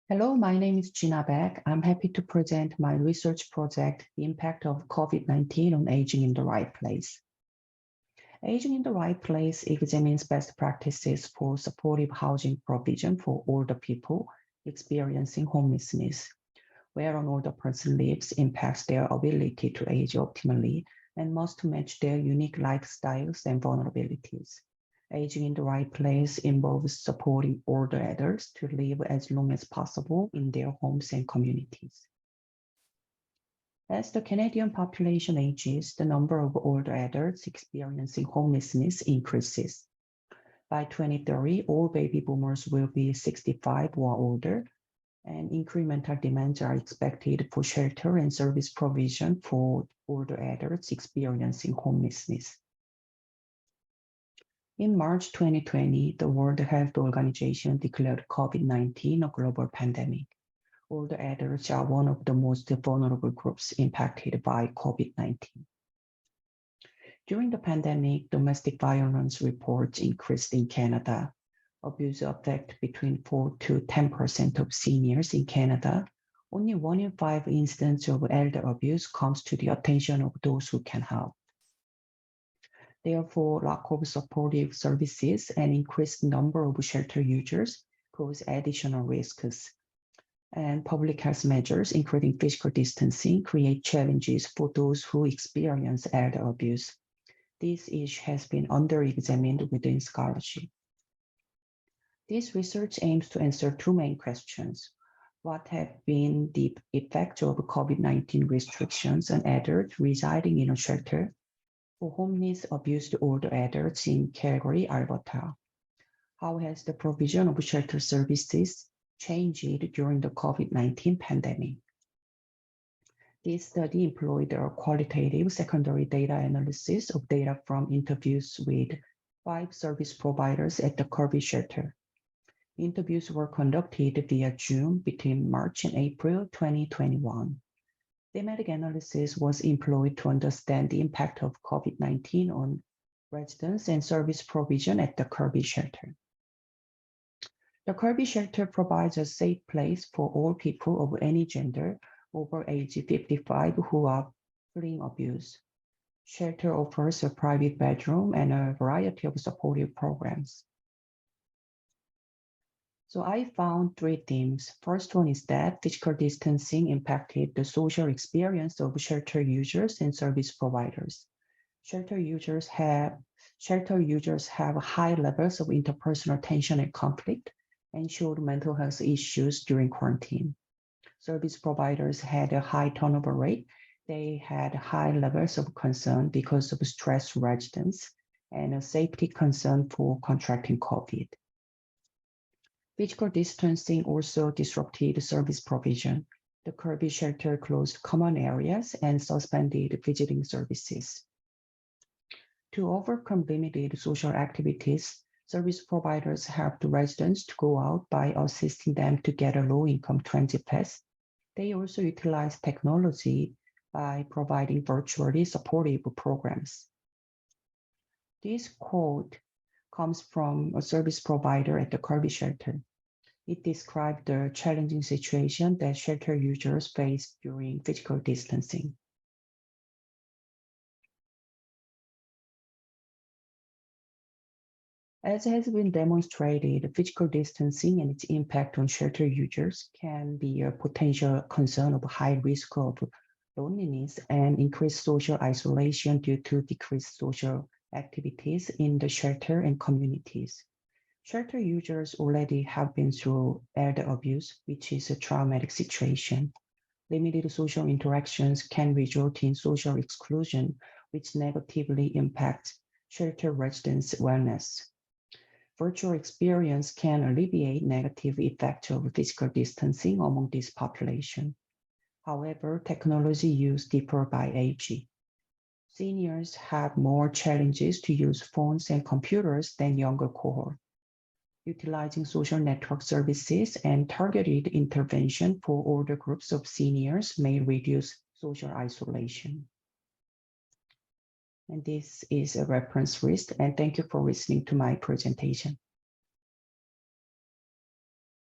Hello, my name is Jina Baek. I'm happy to present my research project, The Impact of COVID-19 on Aging in the Right Place. Aging in the Right Place examines best practices for supportive housing provision for older people experiencing homelessness, where an older person lives impacts their ability to age optimally and must match their unique lifestyles and vulnerabilities. Aging in the right place involves supporting older adults to live as long as possible in their homes and communities. As the Canadian population ages, the number of older adults experiencing homelessness increases. By 2030, all baby boomers will be 65 or older, and incremental demands are expected for shelter and service provision for older adults experiencing homelessness. In March 2020, the World Health Organization declared COVID-19 a global pandemic. Older adults are one of the most vulnerable groups impacted by COVID-19. During the pandemic, domestic violence reports increased in Canada. Abuse affects between 4 to 10% of seniors in Canada. Only 1 in 5 instances of elder abuse comes to the attention of those who can help. Therefore, lack of supportive services and increased number of shelter users cause additional risks. And public health measures, including physical distancing, create challenges for those who experience elder abuse. This issue has been under-examined within scholarship. This research aims to answer two main questions. What have been the effects of COVID-19 restrictions on adults residing in a shelter for homeless abused older adults in Calgary, Alberta? How has the provision of shelter services changed during the COVID-19 pandemic? This study employed a qualitative secondary data analysis of data from interviews with 5 service providers at the Kirby shelter. Interviews were conducted via Zoom between March and April 2021. Thematic analysis was employed to understand the impact of COVID-19 on residents and service provision at the Kirby shelter. The Kirby shelter provides a safe place for all people of any gender over age 55 who are fleeing abuse. Shelter offers a private bedroom and a variety of supportive programs. So I found 3 themes. First one is that physical distancing impacted the social experience of shelter users and service providers. Shelter users have high levels of interpersonal tension and conflict and showed mental health issues during quarantine. Service providers had a high turnover rate. They had high levels of concern because of stressed residents and a safety concern for contracting COVID. Physical distancing also disrupted service provision. The Kirby shelter closed common areas and suspended visiting services. To overcome limited social activities, service providers helped residents to go out by assisting them to get a low-income transit pass. They also utilized technology by providing virtually supportive programs. This quote comes from a service provider at the Kirby shelter. It described the challenging situation that shelter users faced during physical distancing. As has been demonstrated, physical distancing and its impact on shelter users can be a potential concern of high risk of loneliness and increased social isolation due to decreased social activities in the shelter and communities. Shelter users already have been through elder abuse, which is a traumatic situation. Limited social interactions can result in social exclusion, which negatively impacts shelter residents' wellness. Virtual experience can alleviate negative effects of physical distancing among this population. However, technology use differs by age. Seniors have more challenges to use phones and computers than younger cohorts. Utilizing social network services and targeted intervention for older groups of seniors may reduce social isolation. And this is a reference list, and thank you for listening to my presentation.